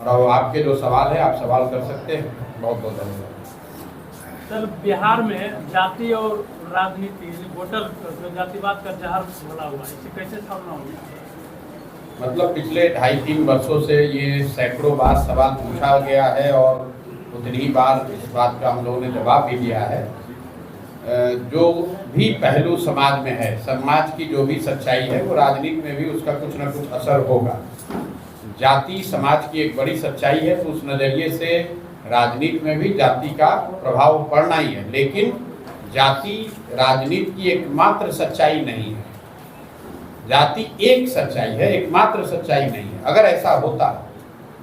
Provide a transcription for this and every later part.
और आपके जो सवाल है आप सवाल कर सकते हैं। बहुत बहुत धन्यवाद। सर, बिहार में जाति और राजनीति वोटर जो जातिवाद का जहर भरा हुआ है, इसे कैसे सामना होगा? मतलब पिछले 2.5-3 वर्षों से ये सैकड़ों बार सवाल पूछा गया है और उतनी बार इस बात का हम लोगों ने जवाब भी दिया है। जो भी पहलू समाज में है, समाज की जो भी सच्चाई है, वो राजनीति में भी उसका कुछ ना कुछ असर होगा। जाति समाज की एक बड़ी सच्चाई है, तो उस नज़रिए से राजनीति में भी जाति का प्रभाव पड़ना ही है। लेकिन जाति राजनीति की एकमात्र सच्चाई नहीं है। जाति एक सच्चाई है, एकमात्र सच्चाई नहीं है। अगर ऐसा होता,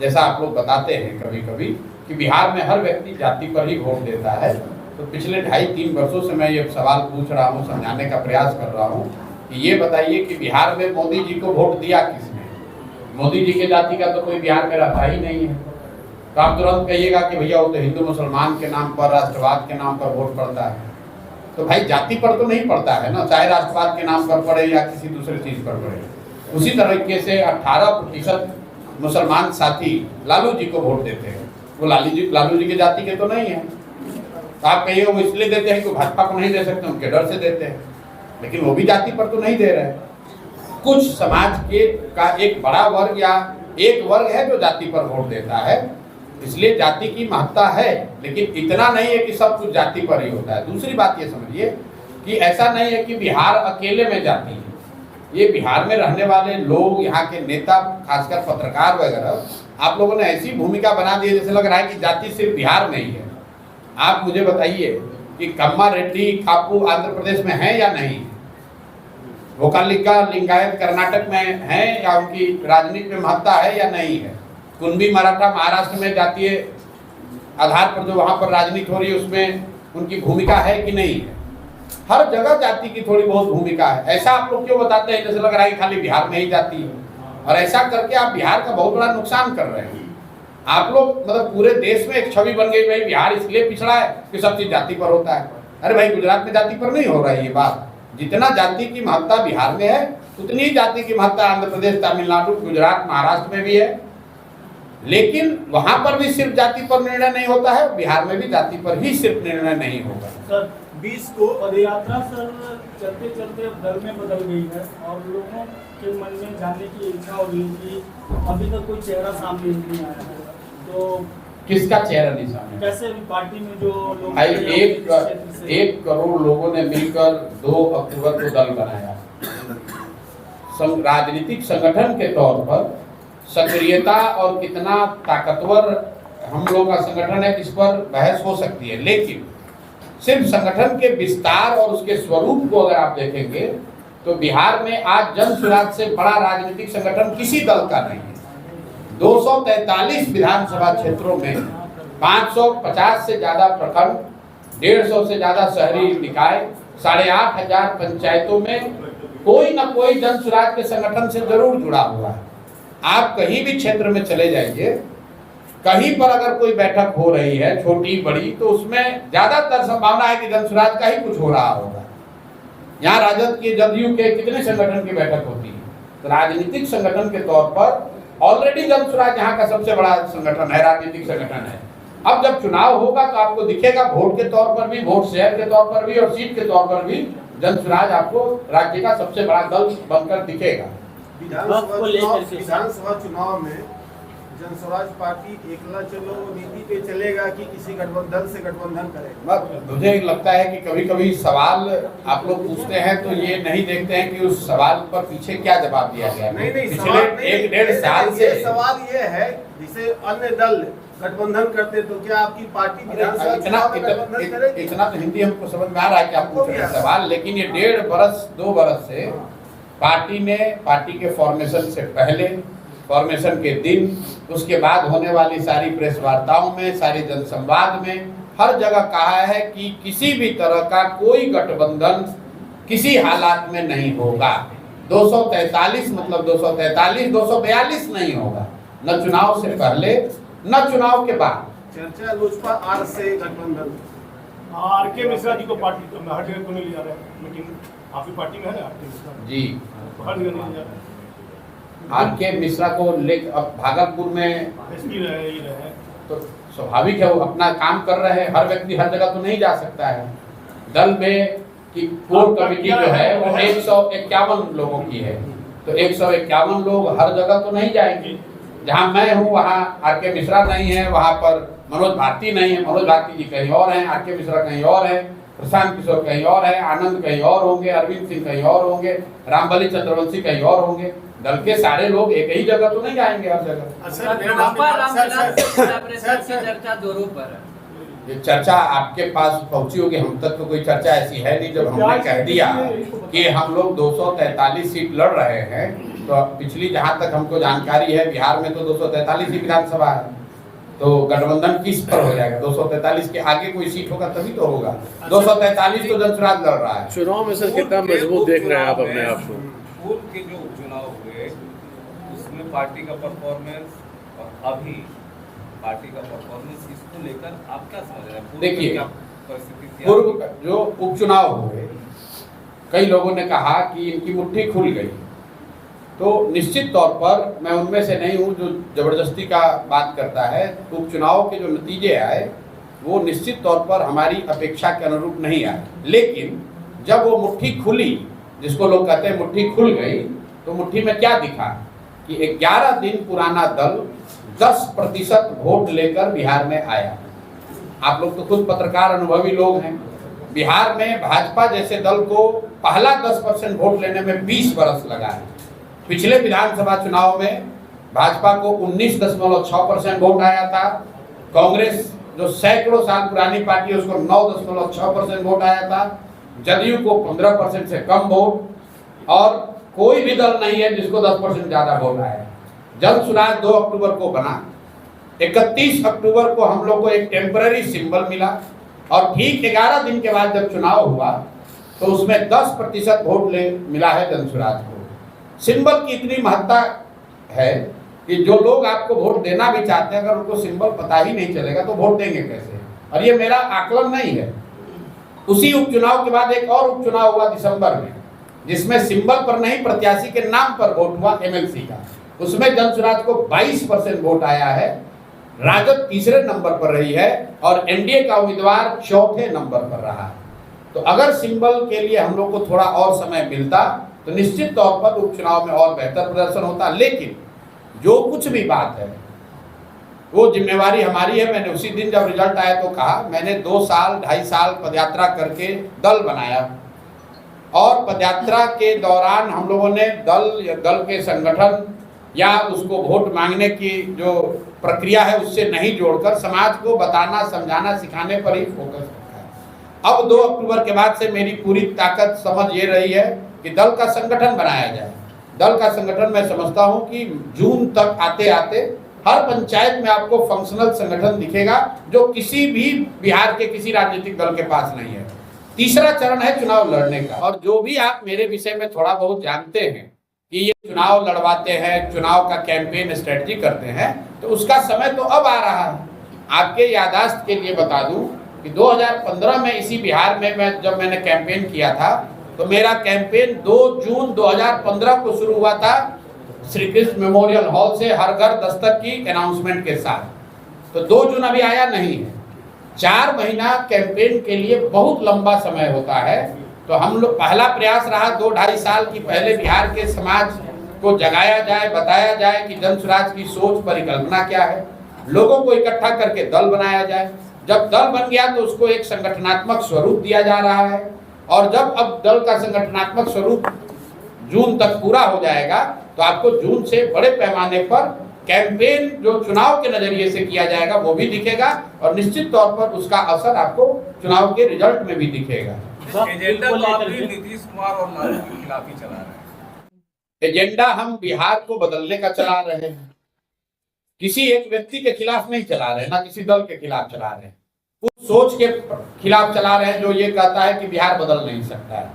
जैसा आप लोग बताते हैं कभी कभी कि बिहार में हर व्यक्ति जाति पर ही वोट देता है, तो पिछले 2.5-3 वर्षों से मैं ये सवाल पूछ रहा हूँ, समझाने का प्रयास कर रहा हूँ कि ये बताइए कि बिहार में मोदी जी को वोट दिया किसने? मोदी जी के जाति का तो कोई बिहार में रहता ही नहीं है। तो आप तुरंत कहिएगा कि भैया वो तो हिंदू मुसलमान के नाम पर, राष्ट्रवाद के नाम पर वोट पड़ता है। तो भाई जाति पर तो नहीं पड़ता है ना, चाहे राष्ट्रवाद के नाम पर पड़े या किसी दूसरे चीज पर पड़े। उसी तरीके से 18% मुसलमान साथी लालू जी को वोट देते हैं, वो लालू जी के जाति के तो नहीं है। तो आप कहिए वो इसलिए देते हैं कि भाजपा को नहीं दे सकते, उनके डर से देते हैं, लेकिन वो भी जाति पर तो नहीं दे रहे। कुछ समाज के का एक बड़ा वर्ग या एक वर्ग है जो जाति पर वोट देता है, इसलिए जाति की महत्ता है, लेकिन इतना नहीं है कि सब कुछ जाति पर ही होता है। दूसरी बात ये समझिए कि ऐसा नहीं है कि बिहार अकेले में जाति है। ये बिहार में रहने वाले लोग, यहाँ के नेता, खासकर पत्रकार वगैरह, आप लोगों ने ऐसी भूमिका बना दी है जैसे लग रहा है कि जाति सिर्फ बिहार में ही है। आप मुझे बताइए कि कम्मा रेड्डी कापू आंध्र प्रदेश में है या नहीं? वोकालिका लिंगायत कर्नाटक में है या उनकी राजनीति में महत्ता है या नहीं है? कुणबी मराठा महाराष्ट्र में जातीय आधार पर जो वहाँ पर राजनीति हो रही है उसमें उनकी भूमिका है कि नहीं है? हर जगह जाति की थोड़ी बहुत भूमिका है। ऐसा आप लोग क्यों बताते हैं जैसे लग रहा है कि खाली बिहार में ही जाति है? और ऐसा करके आप बिहार का बहुत बड़ा नुकसान कर रहे हैं। आप लोग मतलब पूरे देश में एक छवि बन गई, भाई बिहार इसलिए पिछड़ा है कि सब चीज जाति पर होता है। अरे भाई गुजरात में जाति पर नहीं हो रहा है ये बात। जितना जाति की महत्ता बिहार में है उतनी ही जाति की महत्ता आंध्र प्रदेश, तमिलनाडु, गुजरात, महाराष्ट्र में भी है। लेकिन वहां पर भी सिर्फ जाति पर निर्णय नहीं होता है, बिहार में भी जाति पर ही सिर्फ निर्णय नहीं होगा। सर 20 को पदयात्रा सर चलते चलते दल में बदल गई है और लोगों के मन में जानने की इच्छा हो रही कि अभी तक कोई चेहरा सामने नहीं आया है, तो किसका चेहरा नहीं सामने? कैसे पार्टी में जो लोग भाई 1 करोड़ लोगों ने मिलकर 2 अक्टूबर को दल बनाया। राजनीतिक संगठन के तौर पर सक्रियता और कितना ताकतवर हम लोग का संगठन है इस पर बहस हो सकती है, लेकिन सिर्फ संगठन के विस्तार और उसके स्वरूप को अगर आप देखेंगे तो बिहार में आज जन सुराज से बड़ा राजनीतिक संगठन किसी दल का नहीं है। 243 विधानसभा क्षेत्रों में 550 से ज्यादा प्रखंड, 150 से ज्यादा शहरी निकाय, 8,500 पंचायतों में कोई ना कोई जन सुराज के संगठन से जरूर जुड़ा हुआ है। आप कहीं भी क्षेत्र में चले जाइए, कहीं पर अगर कोई बैठक हो रही है छोटी बड़ी, तो उसमें ज्यादातर संभावना है कि जन सुराज का ही कुछ हो रहा होगा। यहाँ राजद के, जदयू के कितने संगठन की बैठक होती है? तो राजनीतिक संगठन के तौर पर ऑलरेडी जन सुराज यहाँ का सबसे बड़ा संगठन है, राजनीतिक संगठन है। अब जब चुनाव होगा तो आपको दिखेगा वोट के तौर पर भी, वोट शेयर के तौर पर भी और सीट के तौर पर भी जन सुराज आपको राज्य का सबसे बड़ा दल बनकर दिखेगा। विधानसभा चुनाव में जनस्वराज पार्टी एकला चलो नीति पे चलेगा कि किसी गठबंधन से गठबंधन करेगा? मुझे लगता है कि कभी कभी सवाल आप लोग पूछते हैं तो ये नहीं देखते हैं कि उस सवाल पर पीछे क्या जवाब दिया गया। नहीं, पिछले 1-1.5 साल से सवाल ये है, जैसे अन्य दल गठबंधन करते तो क्या आपकी पार्टी विधानसभा चुनाव में गठबंधन करेगी? इतना तो हिंदी हमको समझ में आ रहा है कि आप पूछ रहे हैं सवाल, लेकिन ये 1.5-2 बरस से पार्टी ने, पार्टी के फॉर्मेशन से पहले, फॉर्मेशन के दिन, उसके बाद होने वाली सारी प्रेस वार्ताओं में, सारे जनसंवाद में हर जगह कहा है कि किसी भी तरह का कोई गठबंधन किसी हालात में नहीं होगा। 243 मतलब 243, 242 नहीं होगा, न चुनाव से पहले न चुनाव के बाद। चर्चा लोजपा आर से गठबंधन, आर.के. मिश्रा जी को पार्टी तो हर जगह को नहीं ले जा रहे हैं, लेकिन आपकी पार्टी में है ना आर.के. मिश्रा जी, हर जगह नहीं जा रहे हैं। आर.के. मिश्रा को ले अब भागलपुर में तो स्वाभाविक है, वो अपना काम कर रहे हैं। हर व्यक्ति हर जगह तो नहीं जा सकता है। दल में की कोर कमेटी जो है वो 151 लोगों की है, तो 151 लोग हर जगह तो नहीं जाएंगे। जहां मैं हूं वहां आर.के. मिश्रा नहीं है, वहां पर मनोज भारती नहीं है, मनोज भारती जी कहीं और हैं, आर.के. मिश्रा कहीं और है, प्रशांत किशोर कहीं और है, आनंद कहीं और होंगे, अरविंद सिंह कहीं और होंगे, रामबली चंद्रवंशी कहीं और होंगे। दल के सारे लोग एक ही जगह तो नहीं जाएंगे हर जगह। चर्चा जोरों पर है। ये चर्चा आपके पास पहुंची होगी, हम तक तो कोई चर्चा ऐसी है नहीं। जब हमने कह दिया कि हम लोग 243 सीट लड़ रहे हैं, तो पिछली जहां तक हमको जानकारी है बिहार में तो 243 ही विधानसभा है, तो गठबंधन किस पर हो जाएगा? 243 के आगे कोई सीट होगा तभी तो होगा। 243 तो जनसुराज लड़ रहा है। चुनाव में सर कितना मजबूत देख रहे हैं आप अपने आप को? पूर्व के जो उपचुनाव हुए उसमें पार्टी का परफॉर्मेंस और अभी पार्टी का परफॉर्मेंस, इसको लेकर आप क्या समझ रहे हैं? देखिए, परिस्थिति पूर्व जो उपचुनाव हुए, कई लोगों ने कहा कि इनकी मुट्ठी खुल गई, तो निश्चित तौर पर मैं उनमें से नहीं हूं जो जबरदस्ती का बात करता है। उपचुनाव के जो नतीजे आए वो निश्चित तौर पर हमारी अपेक्षा के अनुरूप नहीं आए, लेकिन जब वो मुट्ठी खुली, जिसको लोग कहते हैं मुट्ठी खुल गई, तो मुट्ठी में क्या दिखा कि 11 दिन पुराना दल 10% वोट लेकर बिहार में आया। आप लोग तो खुद पत्रकार अनुभवी लोग हैं। बिहार में भाजपा जैसे दल को पहला 10% वोट लेने में 20 बरस लगा है। पिछले विधानसभा चुनाव में भाजपा को 19.6% वोट आया था। कांग्रेस जो सैकड़ों साल पुरानी पार्टी है उसको 9.6% वोट आया था। जदयू को 15% से कम वोट, और कोई भी दल नहीं है जिसको 10% ज्यादा वोट आया। जनसुराज 2 अक्टूबर को बना। 31 अक्टूबर को हम लोग को एक टेम्पररी सिंबल मिला, और ठीक 11 दिन के बाद जब चुनाव हुआ तो उसमें 10% वोट मिला है जनसुराज को। सिंबल की इतनी महत्ता है कि जो लोग आपको वोट देना भी चाहते हैं, अगर उनको सिंबल पता ही नहीं चलेगा तो वोट देंगे कैसे? और ये मेरा आकलन नहीं है। उसी उपचुनाव के बाद एक और उपचुनाव हुआ दिसंबर में, जिसमें सिंबल पर नहीं प्रत्याशी के नाम पर वोट हुआ एमएलसी का। उसमें जनसुराज को 22% वोट आया है। राजद तीसरे नंबर पर रही है और एनडीए का उम्मीदवार चौथे नंबर पर रहा है। तो अगर सिंबल के लिए हम लोग को थोड़ा और समय मिलता तो निश्चित तौर पर उपचुनाव में और बेहतर प्रदर्शन होता। लेकिन जो कुछ भी बात है वो जिम्मेवारी हमारी है। मैंने उसी दिन जब रिजल्ट आया तो कहा, मैंने 2 साल 2.5 साल पदयात्रा करके दल बनाया, और पदयात्रा के दौरान हम लोगों ने दल के संगठन या उसको वोट मांगने की जो प्रक्रिया है उससे नहीं जोड़कर समाज को बताना, समझाना, सिखाने पर ही फोकस रखा है। अब 2 अक्टूबर के बाद से मेरी पूरी ताकत समझ ये रही है कि दल का संगठन बनाया जाए। दल का संगठन मैं समझता हूं कि जून तक आते आते हर पंचायत में आपको फंक्शनल संगठन दिखेगा, जो किसी भी बिहार के किसी राजनीतिक दल के पास नहीं है। तीसरा चरण है चुनाव लड़ने का। और जो भी आप मेरे विषय में थोड़ा बहुत जानते हैं कि ये चुनाव लड़वाते हैं, चुनाव का कैंपेन स्ट्रेटजी करते हैं, तो उसका समय तो अब आ रहा है। आपके याददाश्त के लिए बता दूं कि 2015 में इसी बिहार में जब मैंने कैंपेन किया था, तो मेरा कैंपेन 2 जून 2015 को शुरू हुआ था श्री कृष्ण मेमोरियल हॉल से हर घर दस्तक की अनाउंसमेंट के साथ। तो 2 जून अभी आया नहीं है। 4 महीना कैंपेन के लिए बहुत लंबा समय होता है। तो हम लोग पहला प्रयास रहा 2-2.5 साल की पहले बिहार के समाज को जगाया जाए, बताया जाए कि जनसुराज की सोच परिकल्पना क्या है, लोगों को इकट्ठा करके दल बनाया जाए। जब दल बन गया तो उसको एक संगठनात्मक स्वरूप दिया जा रहा है, और जब अब दल का संगठनात्मक स्वरूप जून तक पूरा हो जाएगा तो आपको जून से बड़े पैमाने पर कैंपेन जो चुनाव के नजरिए से किया जाएगा वो भी दिखेगा, और निश्चित तौर पर उसका असर आपको चुनाव के रिजल्ट में भी दिखेगा। एजेंडा तो आप भी नीतीश कुमार और लालू के खिलाफ ही चला रहे हैं। एजेंडा हम बिहार को बदलने का चला रहे हैं, किसी एक व्यक्ति के खिलाफ नहीं चला रहे, ना किसी दल के खिलाफ चला रहे हैं। उस सोच के खिलाफ चला रहे हैं जो ये कहता है कि बिहार बदल नहीं सकता है।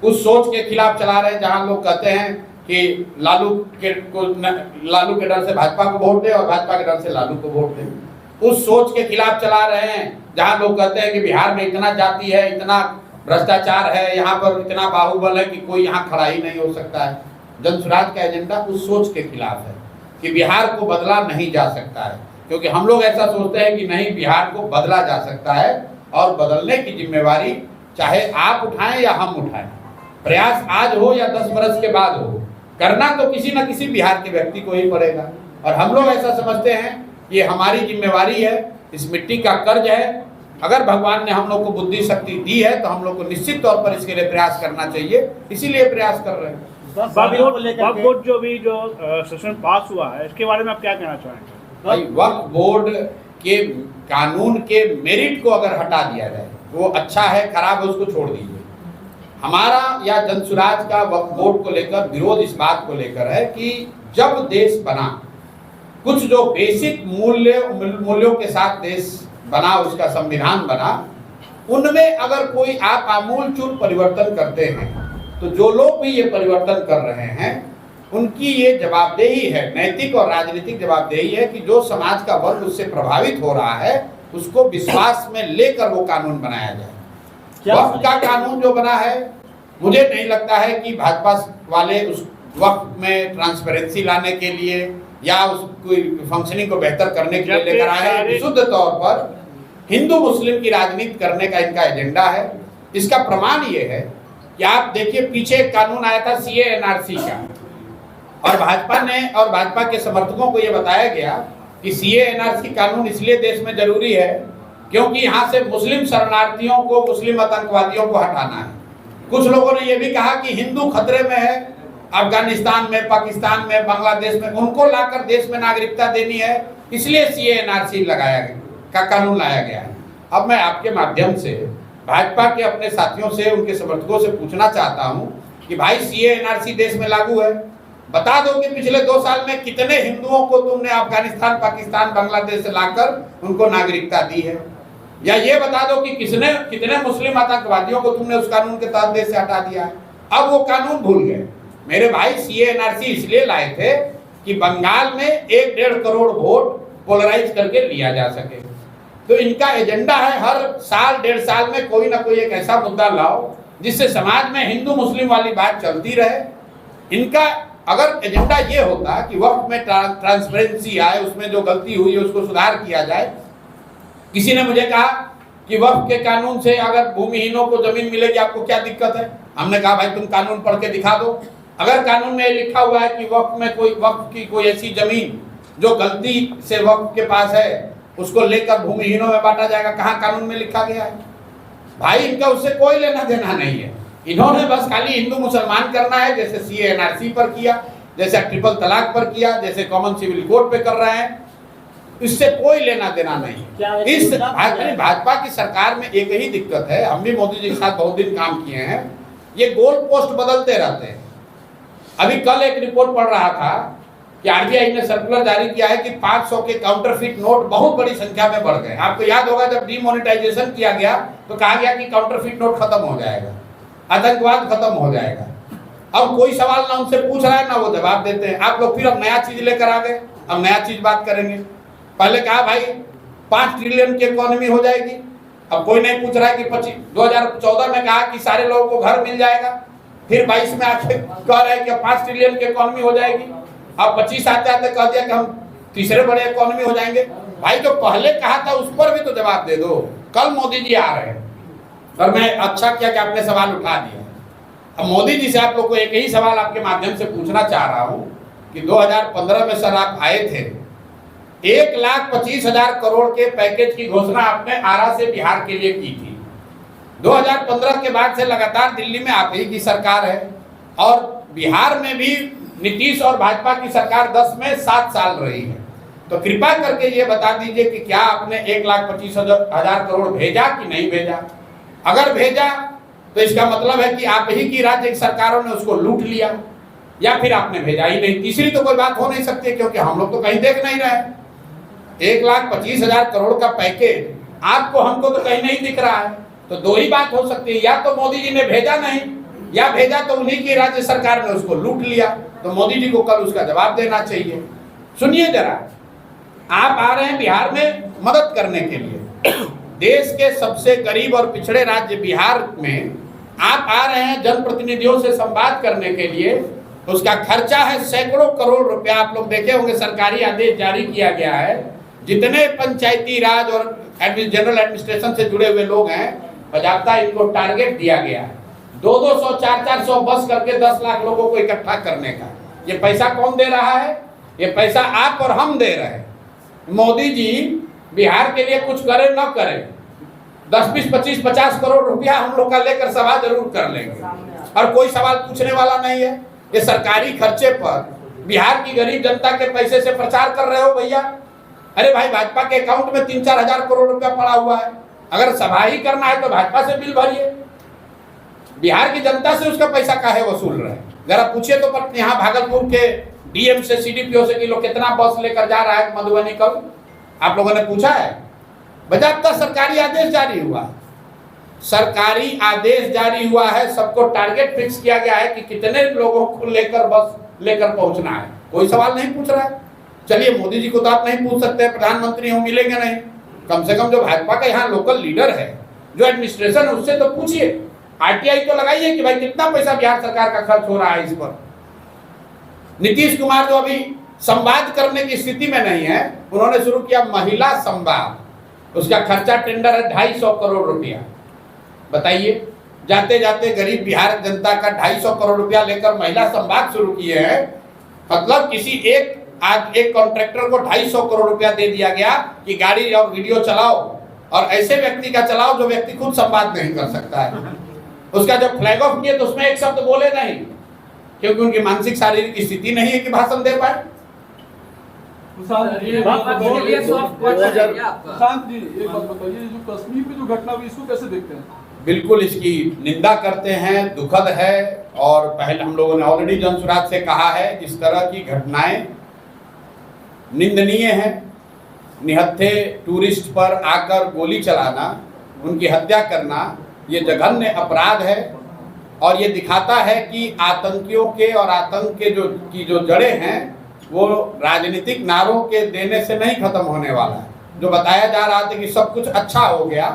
उस सोच के खिलाफ चला रहे हैं जहां लोग कहते हैं कि लालू के डर से भाजपा को वोट दे और भाजपा के डर से लालू को वोट दे। उस सोच के खिलाफ चला रहे हैं जहां लोग कहते हैं कि बिहार में इतना जाति है, इतना भ्रष्टाचार है, यहाँ पर इतना बाहुबल है कि कोई यहाँ खड़ा ही नहीं हो सकता है। जनसुराज का एजेंडा उस सोच के खिलाफ है कि बिहार को बदला नहीं जा सकता है, क्योंकि हम लोग ऐसा सोचते हैं कि नहीं, बिहार को बदला जा सकता है और बदलने की जिम्मेवारी चाहे आप उठाएं या हम उठाएं, प्रयास आज हो या 10 बरस के बाद हो, करना तो किसी न किसी बिहार के व्यक्ति को ही पड़ेगा। और हम लोग ऐसा समझते हैं कि ये हमारी जिम्मेवारी है, इस मिट्टी का कर्ज है। अगर भगवान ने हम लोग को बुद्धि शक्ति दी है तो हम लोग को निश्चित तौर पर इसके लिए प्रयास करना चाहिए, इसीलिए प्रयास कर रहे हैं। वक्फ बोर्ड जो सेशन पास हुआ है, इसके बारे में आप क्या कहना चाहेंगे? भाई, वक्फ बोर्ड के कानून के मेरिट को अगर हटा दिया जाए, वो अच्छा है खराब है उसको छोड़ दीजिए। हमारा या जनसुराज का वक्फ बोर्ड को लेकर विरोध इस बात को लेकर है कि जब देश बना, कुछ जो बेसिक मूल्यों के साथ देश बना, उसका संविधान बना, उनमें अगर कोई आप आमूल चूल परिवर्तन करते हैं तो जो लोग भी ये परिवर्तन कर रहे हैं उनकी ये जवाबदेही है, नैतिक और राजनीतिक जवाबदेही है कि जो समाज का वर्ग उससे प्रभावित हो रहा है उसको विश्वास में लेकर वो कानून बनाया जाए। वक्फ का कानून जो बना है, मुझे नहीं लगता है कि भाजपा वाले उस वक्फ में ट्रांसपेरेंसी लाने के लिए या उस कोई फंक्शनिंग को बेहतर करने के लिए लेकर आए हैं। विशुद्ध तौर पर हिंदू मुस्लिम की राजनीति करने का इनका एजेंडा है। इसका प्रमाण ये है कि आप देखिए, पीछे एक कानून आया था सीए एनआरसी का, और भाजपा के समर्थकों को ये बताया गया कि सीए एनआरसी कानून इसलिए देश में जरूरी है क्योंकि यहाँ से मुस्लिम शरणार्थियों को, मुस्लिम आतंकवादियों को हटाना है। कुछ लोगों ने ये भी कहा कि हिंदू खतरे में है, अफगानिस्तान में, पाकिस्तान में, बांग्लादेश में, उनको लाकर देश में नागरिकता देनी है, इसलिए सीए एनआरसी लगाया गया का कानून लाया गया है। अब मैं आपके माध्यम से भाजपा के अपने साथियों से, उनके समर्थकों से पूछना चाहता हूं कि भाई, सीए एनआरसी देश में लागू है, बता दो कि पिछले 2 साल में कितने हिंदुओं को तुमने अफगानिस्तान, पाकिस्तान, बांग्लादेश से लाकर उनको नागरिकता दी है, या ये बता दो कि कितने मुस्लिम आतंकवादियों को तुमने उस कानून के तहत देश से हटा दिया है। अब वो कानून भूल गए। मेरे भाई, सीए एनआरसी इसलिए लाए थे कि बंगाल में 1-1.5 करोड़ वोट पोलराइज करके लिया जा सके। तो इनका एजेंडा है हर साल 1.5 साल में कोई ना कोई एक ऐसा मुद्दा लाओ जिससे समाज में हिंदू मुस्लिम वाली बात चलती रहे। इनका अगर एजेंडा ये होता कि वक्फ में ट्रांसपेरेंसी आए, उसमें जो गलती हुई है उसको सुधार किया जाए। किसी ने मुझे कहा कि वक्फ के कानून से अगर भूमिहीनों को जमीन मिलेगी, आपको क्या दिक्कत है? हमने कहा भाई, तुम कानून पढ़ के दिखा दो। अगर कानून में लिखा हुआ है कि वक्फ की कोई ऐसी जमीन जो गलती से वक्फ के पास है उसको लेकर भूमिहीनों में बांटा जाएगा, कहाँ कानून में लिखा गया है? भाई, इनका उससे कोई लेना देना नहीं है। इन्होंने बस खाली हिंदू मुसलमान करना है, जैसे सीए एनआरसी पर किया, जैसे ट्रिपल तलाक पर किया, जैसे कॉमन सिविल कोड पे कर रहे हैं। इससे कोई लेना देना नहीं। इस भाजपा की सरकार में एक ही दिक्कत है, हम भी मोदी जी के साथ बहुत दिन काम किए हैं, ये गोल पोस्ट बदलते रहते हैं। अभी कल एक रिपोर्ट पढ़ रहा था कि आरबीआई ने सर्कुलर जारी किया है कि 500 के काउंटरफिट नोट बहुत बड़ी संख्या में बढ़ गए। आपको याद होगा जब डीमोनेटाइजेशन किया गया तो कहा गया कि काउंटरफिट नोट खत्म हो जाएगा, आतंकवाद खत्म हो जाएगा। अब कोई सवाल ना उनसे पूछ रहा है ना वो जवाब देते हैं। आप लोग फिर अब नया चीज लेकर आ गए, अब नया चीज बात करेंगे। पहले कहा भाई 5 ट्रिलियन की इकोनॉमी हो जाएगी, अब कोई नहीं पूछ रहा है कि 2014 में कहा कि सारे लोगों को घर मिल जाएगा, फिर 22 में आके कह रहे हैं कि 5 ट्रिलियन की इकोनॉमी हो जाएगी। अब 25 आते आते कह दिया कि हम तीसरे बड़े इकोनॉमी हो जाएंगे। भाई, जो पहले कहा था उस पर भी तो जवाब दे दो। कल मोदी जी आ रहे हैं और मैं अच्छा किया कि आपने सवाल उठा दिया। अब मोदी जी से आप लोग को एक ही सवाल आपके माध्यम से पूछना चाह रहा हूं कि 2015 में सर आप आए थे, 1,25,000 करोड़ के पैकेज की घोषणा आपने आरा से बिहार के लिए की थी। 2015 के बाद से लगातार दिल्ली में आप ही की सरकार है और बिहार में भी नीतीश और भाजपा की सरकार 10 में 7 साल रही है। तो कृपा करके ये बता दीजिए कि क्या आपने 1,25,000 करोड़ भेजा कि नहीं भेजा? अगर भेजा तो इसका मतलब है कि आप ही की राज्य सरकारों ने उसको लूट लिया, या फिर आपने भेजा ही नहीं। तीसरी तो कोई बात हो नहीं सकती, क्योंकि हम लोग तो कहीं देख नहीं रहे। 1,25,000 करोड़ का पैकेज आपको हमको तो कहीं नहीं दिख रहा है। तो दो ही बात हो सकती है, या तो मोदी जी ने भेजा नहीं, या भेजा तो उन्हीं की राज्य सरकार ने उसको लूट लिया। तो मोदी जी को कल उसका जवाब देना चाहिए। सुनिए जरा, आप आ रहे हैं बिहार में मदद करने के लिए, देश के सबसे गरीब और पिछड़े राज्य बिहार में आप आ रहे हैं जनप्रतिनिधियों से संवाद करने के लिए। उसका खर्चा है सैकड़ों करोड़ रुपया। आप लोग देखे होंगे सरकारी आदेश जारी किया गया है, जितने पंचायती राज और जनरल एडमिनिस्ट्रेशन से जुड़े हुए लोग हैं, बजाता इनको टारगेट दिया गया है 200 400 बस करके 10 लाख लोगों को इकट्ठा करने का। ये पैसा कौन दे रहा है? ये पैसा आप और हम दे रहे हैं। मोदी जी बिहार के लिए कुछ करे न करे, 10 20 25 50 करोड़ रुपया हम लोग का लेकर सभा जरूर कर लेंगे और कोई सवाल पूछने वाला नहीं है। ये सरकारी खर्चे पर बिहार की गरीब जनता के पैसे से प्रचार कर रहे हो भैया। अरे भाई, भाजपा के अकाउंट में 3-4 हजार करोड़ रुपया पड़ा हुआ है। अगर सभा ही करना है तो भाजपा से बिल भरिए, बिहार की जनता से उसका पैसा काहे वसूल रहे हैं? जरा पूछिए तो पर यहाँ भागलपुर के डीएम से सीडीपीओ से कि लोग कितना बस लेकर जा रहा है मधुबनी कब? आप लोगों ने पूछा है? बजाता सरकारी आदेश जारी हुआ, सरकारी आदेश जारी हुआ है, सबको टारगेट फिक्स किया गया है कि कितने लोगों को लेकर बस लेकर पहुंचना है। कोई सवाल नहीं पूछ रहा है। चलिए, मोदी जी को तो आप नहीं पूछ सकते, प्रधानमंत्री हो, मिलेंगे नहीं। कम से कम जो भाजपा का यहाँ लोकल लीडर है, जो एडमिनिस्ट्रेशन है, उससे तो पूछिए, आरटीआई तो लगाइए कि भाई कितना पैसा बिहार सरकार का खर्च हो रहा है इस पर। नीतीश कुमार जो अभी संवाद करने की स्थिति में नहीं है, उन्होंने शुरू किया महिला संवाद, उसका खर्चा टेंडर है 250 करोड़ रुपया। बताइए, जाते जाते गरीब बिहार जनता का 250 करोड़ रुपया लेकर महिला संवाद शुरू किए हैं। मतलब किसी आज एक कॉन्ट्रैक्टर को 250 करोड़ रुपया दे दिया गया कि गाड़ी और वीडियो चलाओ, और ऐसे व्यक्ति का चलाओ जो व्यक्ति खुद संवाद नहीं कर सकता है। उसका जब फ्लैग ऑफ किए तो उसमें एक शब्द बोले नहीं, क्योंकि उनकी मानसिक शारीरिक स्थिति नहीं है कि भाषण दे पाए। प्रशांत जी, एक बात बताइए, जो कश्मीर में जो घटना हुई इसको कैसे देखते हैं? बिल्कुल इसकी निंदा करते हैं, दुखद है। और पहले हम लोगों ने ऑलरेडी जनसुराज से कहा है, इस तरह की घटनाएं निंदनीय है। निहत्थे टूरिस्ट पर आकर गोली चलाना, उनकी हत्या करना, ये जघन्य अपराध है। और ये दिखाता है कि आतंकियों के और आतंक के जो जड़ें हैं वो राजनीतिक नारों के देने से नहीं खत्म होने वाला है। जो बताया जा रहा था कि सब कुछ अच्छा हो गया,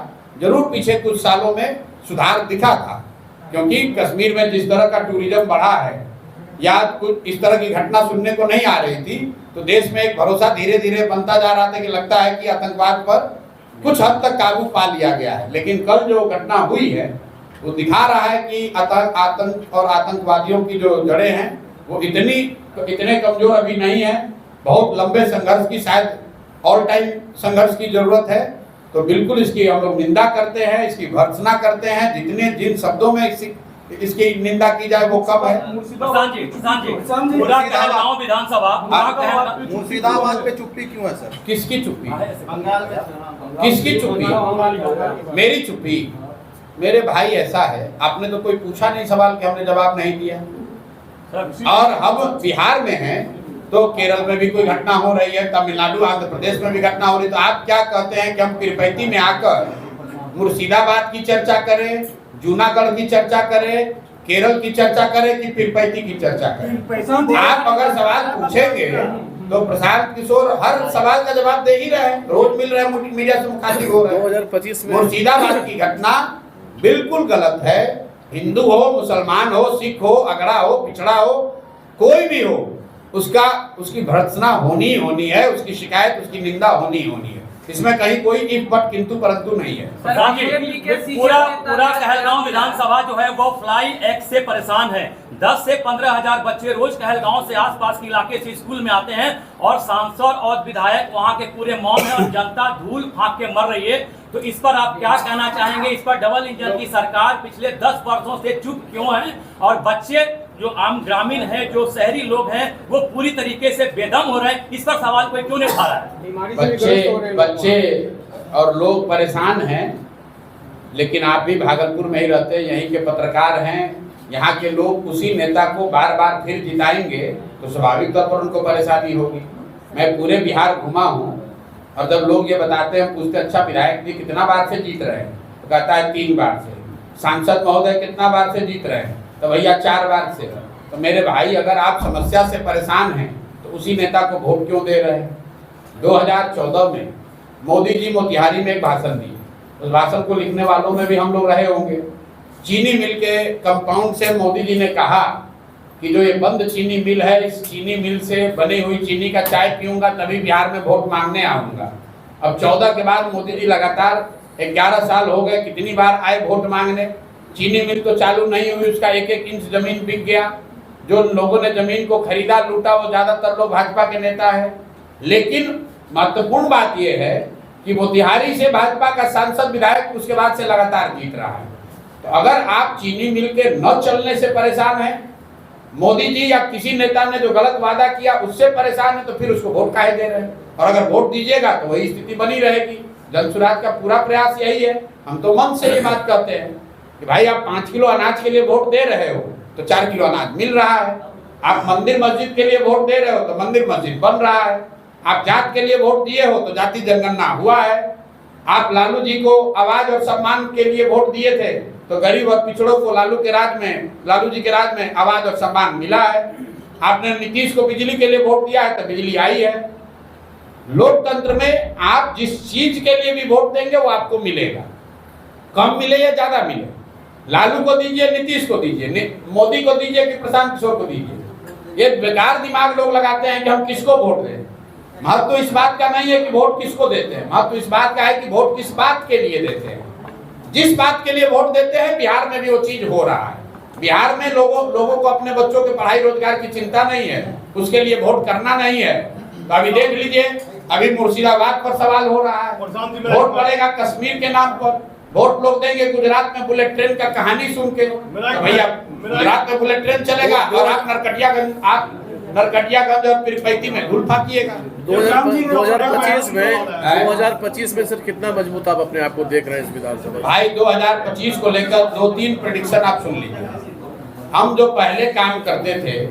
जरूर पीछे कुछ सालों में सुधार दिखा था, क्योंकि कश्मीर में जिस तरह का टूरिज्म बढ़ा है या कुछ इस तरह की घटना सुनने को नहीं आ रही थी, तो देश में एक भरोसा धीरे धीरे बनता जा रहा था कि लगता है कि आतंकवाद पर कुछ हद तक काबू पा लिया गया है। लेकिन कल जो घटना हुई है वो दिखा रहा है कि आतंक और आतंकवादियों की जो जड़ें हैं वो इतने कमजोर अभी नहीं है। बहुत लंबे संघर्ष की, शायद ऑल टाइम संघर्ष की जरूरत है। तो बिल्कुल इसकी हम लोग निंदा करते हैं, इसकी भर्त्सना करते हैं। जिन शब्दों में इसकी निंदा की जाए वो कब है? मुर्शिदाबाद पे चुप्पी क्यों है सर? किसकी चुप्पी? किसकी चुप्पी? मेरी चुप्पी? मेरे भाई ऐसा है, आपने तो कोई पूछा नहीं सवाल कि हमने जवाब नहीं दिया। और हम बिहार में हैं तो केरल में भी कोई घटना हो रही है, तमिलनाडु आंध्र प्रदेश में भी घटना हो रही है, तो आप क्या कहते हैं कि हम पीरपैंती में आकर मुर्शिदाबाद की चर्चा करें, जूनागढ़ की चर्चा करें, केरल की चर्चा करें कि पीरपैंती की चर्चा करें? आप अगर सवाल पूछेंगे तो प्रशांत किशोर हर सवाल का जवाब दे ही रहे हैं, रोज मिल रहे हैं, मीडिया से मुखातिब हो रहे हैं। 2025 में मुर्शिदाबाद की घटना बिल्कुल गलत है। हिंदू हो, मुसलमान हो, सिख हो, अगड़ा हो, पिछड़ा हो, कोई भी हो, उसकी भर्त्सना होनी है, उसकी शिकायत, उसकी निंदा होनी है। इसमें कहीं कोई इफ बट किंतु परंतु नहीं है। पूरा कहलगांव विधानसभा जो है वो फ्लाई एक्ट से परेशान है। 10 से 15 हजार बच्चे रोज कहलगांव से आसपास के इलाके से स्कूल में आते हैं और सांसद और विधायक वहां के पूरे मौन है और जनता धूल फांक के मर रही है। तो इस पर आप क्या कहना चाहेंगे? इस पर डबल इंजन की सरकार पिछले 10 वर्षों से चुप क्यों है? और बच्चे जो आम ग्रामीण है, जो शहरी लोग हैं, वो पूरी तरीके से बेदम हो रहे हैं। इस पर सवाल कोई क्यों नहीं उठा रहा है? बच्चे और लोग परेशान हैं, लेकिन आप भी भागलपुर में ही रहते हैं, यहीं के पत्रकार हैं। यहाँ के लोग उसी नेता को बार बार फिर जिताएंगे तो स्वाभाविक तौर पर उनको परेशानी होगी। मैं पूरे बिहार घुमा हूँ और जब लोग ये बताते हैं, पूछते अच्छा विधायक जी कितना बार से जीत रहे हैं, तो कहता है 3 बार से। सांसद महोदय कितना बार से जीत रहे हैं, तो भैया 4 बार से। तो मेरे भाई, अगर आप समस्या से परेशान हैं तो उसी नेता को वोट क्यों दे रहे हैं? 2014 में मोदी जी मोतिहारी में एक भाषण दिए, उस भाषण को लिखने वालों में भी हम लोग रहे होंगे। चीनी मिल के कंपाउंड से मोदी जी ने कहा कि जो ये बंद चीनी मिल है, इस चीनी मिल से बनी हुई चीनी का चाय पीऊंगा तभी बिहार में वोट मांगने आऊंगा। अब 14 के बाद मोदी जी लगातार 11 साल हो गए, कितनी बार आए वोट मांगने। चीनी मिल तो चालू नहीं हुई, उसका 1-1 इंच जमीन बिक गया। जो लोगों ने जमीन को खरीदा लूटा वो ज्यादातर लोग भाजपा के नेता है। लेकिन महत्वपूर्ण बात यह है कि मोतिहारी से भाजपा का सांसद विधायक उसके बाद से लगातार जीत रहा है। तो अगर आप चीनी मिल के न चलने से परेशान हैं, मोदी जी या किसी नेता ने जो गलत वादा किया उससे परेशान है, तो फिर उसको वोट काहे दे रहे हैं? और अगर वोट दीजिएगा तो वही स्थिति बनी रहेगी। जन सुराज का पूरा प्रयास यही है। हम तो मन से ये बात कहते हैं कि भाई आप 5 किलो अनाज के लिए वोट दे रहे हो तो 4 किलो अनाज मिल रहा है। आप मंदिर मस्जिद के लिए वोट दे रहे हो तो मंदिर मस्जिद बन रहा है। आप जात के लिए वोट दिए हो तो जाति जनगणना हुआ है। आप लालू जी को आवाज और सम्मान के लिए वोट दिए थे तो गरीब और पिछड़ों को लालू जी के राज में आवाज और सम्मान मिला है। आपने नीतीश को बिजली के लिए वोट दिया है तो बिजली आई है। लोकतंत्र में आप जिस चीज के लिए भी वोट देंगे वो आपको मिलेगा, कम मिले या ज्यादा मिले। लालू को दीजिए, नीतीश को दीजिए, मोदी को दीजिए कि प्रशांत किशोर को दीजिए। ये बेकार दिमाग लोग लगाते हैं कि हम किसको वोट दें। महत्व तो इस बात का नहीं है कि वोट किसको देते हैं, महत्व तो इस बात का है कि वोट किस बात के लिए देते हैं। जिस बात के लिए वोट देते हैं बिहार में भी वो चीज हो रहा है। बिहार में लोगों को अपने बच्चों के पढ़ाई रोजगार की चिंता नहीं है, उसके लिए वोट करना नहीं है। तो अभी देख लीजिए, अभी मुर्शिदाबाद पर सवाल हो रहा है, वोट पड़ेगा कश्मीर के नाम पर, वोट लोग देंगे गुजरात में बुलेट ट्रेन का कहानी सुन के। तो भैया गुजरात में बुलेट ट्रेन चलेगा और आप नरकटियागंज और पीरपैंती में धूल फाकिएगा। 2025 में सर कितना मजबूत आप अपने आप को देख रहे हैं इस विधानसभा? भाई 2025 को लेकर 2-3 प्रेडिक्शन आप सुन लीजिए। हम जो पहले काम करते थे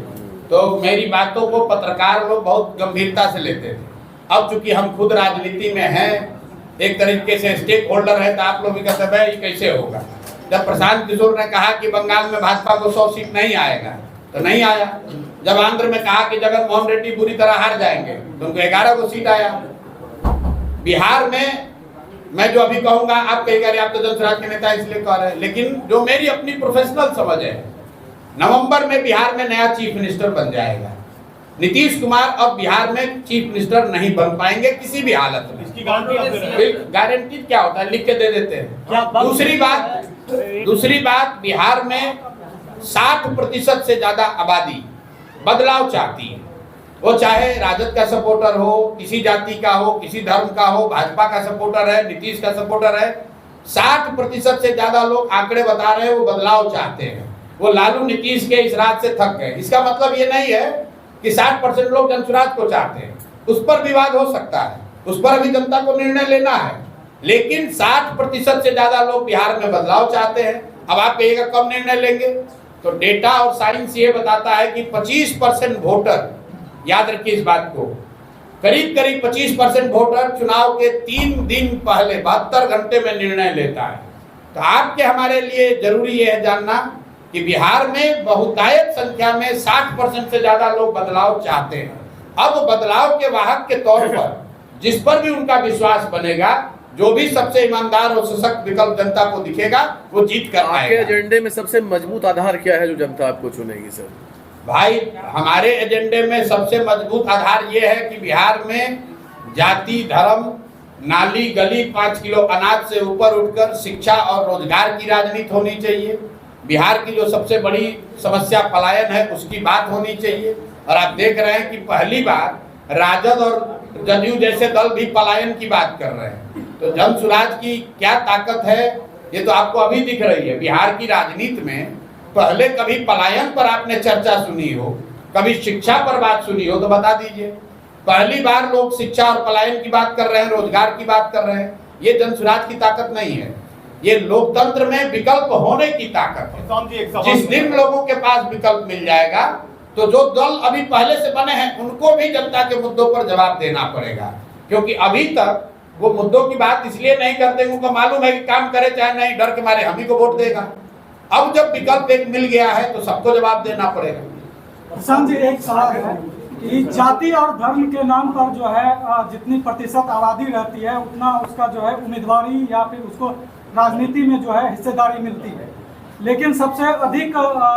तो मेरी बातों को पत्रकार लोग बहुत गंभीरता से लेते थे। अब चूंकि हम खुद राजनीति में हैं, एक तरीके से स्टेक होल्डर है, तो आप लोग भी कहते हैं ये कैसे होगा। जब प्रशांत किशोर ने कहा कि बंगाल में भाजपा को 100 सीट नहीं आएगा तो नहीं आया। जब आंध्र में कहा कि जगन मोहन रेड्डी बुरी तरह हार जाएंगे तो उनको 11 को सीट आया। बिहार में मैं जो अभी कहूंगा आप कहेंगे आप तो जनसुराज के नेता इसलिए कह रहे हैं, लेकिन जो मेरी अपनी प्रोफेशनल समझ है, नवंबर में बिहार में नया चीफ मिनिस्टर बन जाएगा। नीतीश कुमार अब बिहार में चीफ मिनिस्टर नहीं बन पाएंगे किसी भी हालत में। इसकी गारंटी क्या होता है, लिख के दे देते हैं। दूसरी बात बिहार में 60% से ज्यादा आबादी बदलाव चाहती है। वो चाहे राजद का सपोर्टर हो, किसी जाति का हो, किसी धर्म का हो, भाजपा का सपोर्टर है, नीतीश का सपोर्टर है, 60% से ज्यादा लोग आंकड़े बता रहे हैं वो बदलाव चाहते हैं। वो लालू नीतीश के इस राज से थक गए। इसका मतलब ये नहीं है कि 60% लोग जनसुराज को चाहते हैं, उस पर विवाद हो सकता है, उस पर अभी जनता को निर्णय लेना है। लेकिन 60% से ज्यादा लोग बिहार में बदलाव चाहते हैं। अब आप कहिएगा कब निर्णय लेंगे, तो डेटा और साइंस ये बताता है कि 25% वोटर, याद रखिए इस बात को, करीब 25% वोटर चुनाव के 3 दिन पहले 72 घंटे में निर्णय लेता है। तो आपके हमारे लिए जरूरी है जानना कि बिहार में बहुतायत संख्या में 60% से ज्यादा लोग बदलाव चाहते हैं। अब बदलाव के वाहक के तौर पर जिस पर भी उनका विश्वास बनेगा, जो भी सबसे ईमानदार और सशक्त विकल्प जनता को दिखेगा वो जीत कर आएगा। आपके एजेंडे में सबसे मजबूत आधार क्या है जो जनता आपको चुनेगी सर? भाई हमारे एजेंडे में सबसे मजबूत आधार ये है कि बिहार में जाति, धर्म, नाली गली 5 किलो अनाज से ऊपर उठकर शिक्षा और रोजगार की राजनीति होनी चाहिए। बिहार की जो सबसे बड़ी समस्या पलायन है उसकी बात होनी चाहिए। और आप देख रहे हैं कि पहली बार राजद और जदयू जैसे दल भी पलायन की बात कर रहे हैं। तो जनसुराज की क्या ताकत है ये तो आपको अभी दिख रही है। बिहार की राजनीति में पहले कभी पलायन पर आपने चर्चा सुनी हो, कभी शिक्षा पर बात सुनी हो तो बता दीजिए। पहली बार लोग शिक्षा और पलायन की बात कर रहे हैं, रोजगार की बात कर रहे हैं। ये जनसुराज की ताकत नहीं है, ये लोकतंत्र में विकल्प होने की ताकत है। जिस दिन लोगों के पास विकल्प मिल जाएगा तो जो दल अभी पहले से बने हैं उनको भी जनता के मुद्दों पर जवाब देना पड़ेगा। क्योंकि अभी तक वो मुद्दों की बात इसलिए नहीं करते, उनको मालूम है कि काम करे चाहे नहीं, डर के मारे हम ही को वोट देगा। अब जब विकल्प एक मिल गया है तो सबको जवाब देना पड़ेगा। प्रशांत जी, एक सवाल है कि जाति और धर्म के नाम पर जो है जितनी प्रतिशत आबादी रहती है उतना उसका जो है उम्मीदवारी या फिर उसको राजनीति में जो है हिस्सेदारी मिलती है। लेकिन सबसे अधिक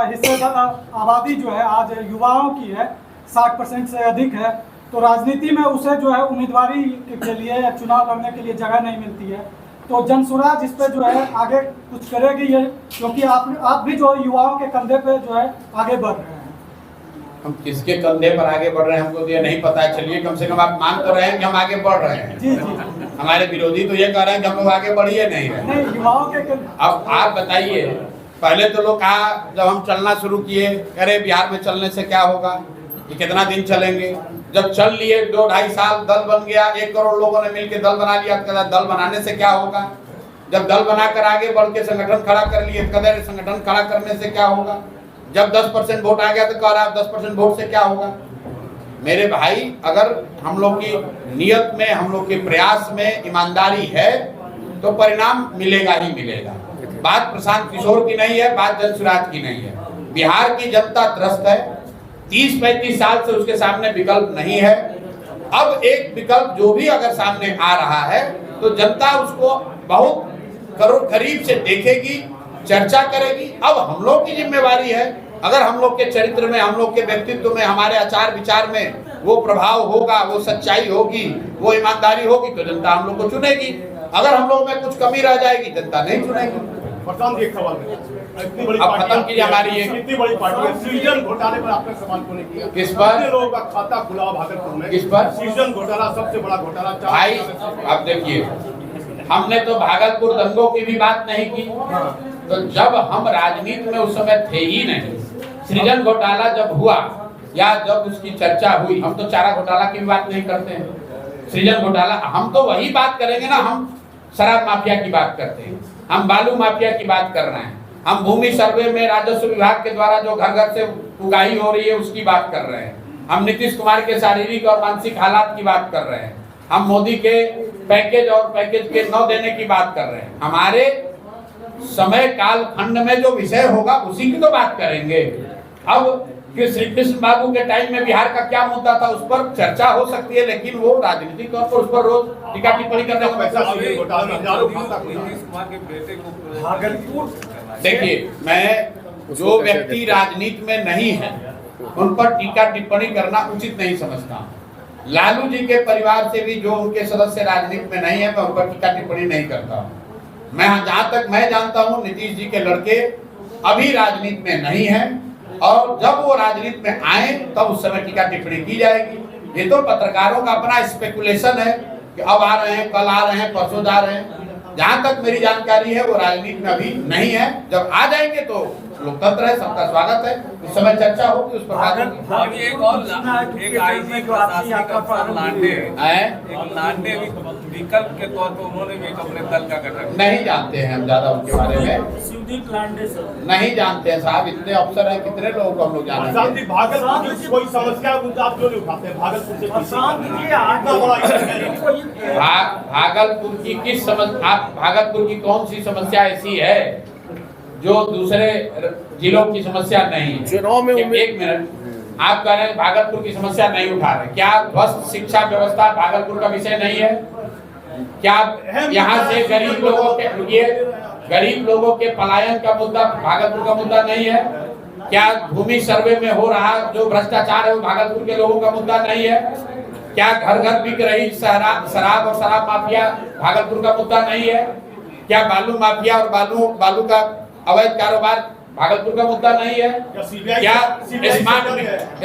हिस्सेदार आबादी जो है आज युवाओं की है, 60% से अधिक है। तो राजनीति में उसे जो है उम्मीदवारी के लिए या चुनाव लड़ने के लिए जगह नहीं मिलती है। तो जनसुराज इस पे जो है आगे कुछ करेगी ये, क्योंकि आप भी जो युवाओं के कंधे पे जो है आगे बढ़ रहे हैं। हम किसके कंधे पर आगे बढ़ रहे हैं हमको तो ये नहीं पता है। चलिए कम से कम आप मान तो रहे हैं कि हम आगे बढ़ रहे हैं। जी जी। हमारे विरोधी तो ये कह रहे हैं कि हम लोग आगे बढ़िए नहीं रहे। नहीं, युवाओं के अब आप बताइए, पहले तो लोग कहा जब हम चलना शुरू किए, अरे बिहार में चलने से क्या होगा, ये कितना दिन चलेंगे। जब चल लिए 2-2.5 साल, दल बन गया, 1 करोड़ लोगों ने मिलकर दल बना लिया। दल बनाने से क्या होगा। जब दल बनाकर आगे बढ़ के संगठन खड़ा कर लिए, कदर संगठन खड़ा करने से क्या होगा। जब 10% वोट आ गया तो कह रहा है 10% वोट से क्या होगा। मेरे भाई, अगर हम लोग की नियत में, हम लोग के प्रयास में ईमानदारी है तो परिणाम मिलेगा ही मिलेगा। बात प्रशांत किशोर की नहीं है, बात जनसुराज की नहीं है। बिहार की जनता त्रस्त है, 30-35 साल से उसके सामने विकल्प नहीं है। अब एक विकल्प जो भी अगर सामने आ रहा है तो जनता उसको बहुत करीब से देखेगी, चर्चा करेगी। अब हम लोग की जिम्मेवारी है, अगर हम लोग के चरित्र में, हम लोग के व्यक्तित्व में, हमारे आचार विचार में वो प्रभाव होगा, वो सच्चाई होगी, वो ईमानदारी होगी तो जनता हम लोग को चुनेगी। अगर हम लोग में कुछ कमी रह जाएगी जनता नहीं चुनेगी। अब खत्म कीजिए हमारी ये इतनी बड़ी पार्टी है, सृजन घोटाले पर आपने सवाल क्यों नहीं किया? किस पर? कितने लोगों का खाता खुला भागलपुर में? किस पर? सृजन घोटाला सबसे बड़ा घोटाला। भाई अब देखिए, हमने तो भागलपुर दंगों की भी बात नहीं की। तो जब हम राजनीति में उस समय थे ही नहीं, सृजन घोटाला जब हुआ या जब उसकी चर्चा हुई, हम तो चारा घोटाला की भी बात नहीं करते हैं। सृजन घोटाला हम तो वही बात करेंगे ना, हम शराब माफिया की बात करते हैं, हम बालू माफिया की बात कर रहे हैं, हम भूमि सर्वे में राजस्व विभाग के द्वारा जो घर घर से उगाही हो रही है उसकी बात कर रहे हैं, हम नीतीश कुमार के शारीरिक और मानसिक हालात की बात कर रहे हैं, हम मोदी के पैकेज और पैकेज के न देने की बात कर रहे हैं। हमारे समय काल खंड में जो विषय होगा उसी की तो बात करेंगे। अब श्री कृष्ण बाबू के टाइम में बिहार का क्या मुद्दा था उस पर चर्चा हो सकती है, लेकिन वो राजनीतिक तौर पर उस पर रोज टीका टिप्पणी करने का पैसा। देखिए, मैं जो व्यक्ति राजनीति में नहीं है उन पर टीका टिप्पणी करना उचित नहीं समझता। लालू जी के परिवार से भी जो उनके सदस्य राजनीति में नहीं है, मैं उन पर टीका टिप्पणी नहीं करता हूँ। मैं जहाँ तक मैं जानता हूँ, नीतीश जी के लड़के अभी राजनीति में नहीं है, और जब वो राजनीति में आए तब उस समय टीका टिप्पणी की जाएगी। ये तो पत्रकारों का अपना स्पेकुलेशन है कि अब आ रहे हैं, कल आ रहे हैं, परसों जा रहे हैं। जहाँ तक मेरी जानकारी है वो राजनीति में अभी नहीं है। जब आ जाएंगे तो लोकतंत्र है, सबका स्वागत है, उस समय चर्चा होगी उस पर। लांडे विकल्प के तौर पर उन्होंने भी अपने दल का गठन नहीं जानते हैं हम ज्यादा उनके बारे में, शिवदीप लांडे सर नहीं जानते हैं साहब। इतने अफसर हैं, कितने लोगों को हम लोग जानते हैं। भागलपुर की कोई समस्या आप क्यों नहीं उठाते? भागलपुर से भागलपुर की किस समस्या, आप भागलपुर की कौन सी समस्या ऐसी है जो दूसरे जिलों की समस्या नहीं है? चुनाव में एक मिनट, आप कह रहे हैं भागलपुर की समस्या नहीं उठा रहे, क्या ध्वस्त शिक्षा व्यवस्था भागलपुर का विषय नहीं है? क्या यहाँ से गरीब लोगों के गरीब लोगों के पलायन का मुद्दा भागलपुर का मुद्दा नहीं है? क्या भूमि सर्वे में हो रहा जो भ्रष्टाचार है वो भागलपुर के लोगों का मुद्दा नहीं है? क्या घर घर बिक रही शराब और शराब माफिया भागलपुर का मुद्दा नहीं है? क्या बालू माफिया और बालू का अवैध कारोबार भागलपुर का मुद्दा नहीं है? क्या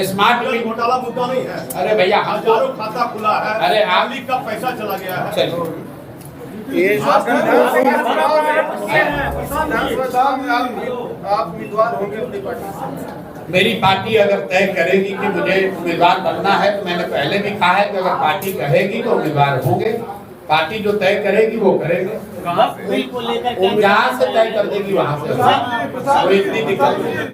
स्मार्ट घोटाला मुद्दा नहीं है? अरे भैया, हजारों खाता खुला है, अरे आप का पैसा चला गया है। चलिए, आप उम्मीदवार होंगे अपनी पार्टी से? मेरी पार्टी अगर तय करेगी कि मुझे उम्मीदवार बनना है तो मैंने पहले भी कहा है कि अगर पार्टी कहेगी तो उम्मीदवार होंगे। पार्टी जो तय करेगी वो करेंगे, जहाँ से तय कर देगी वहाँ से। इतनी दिक्कत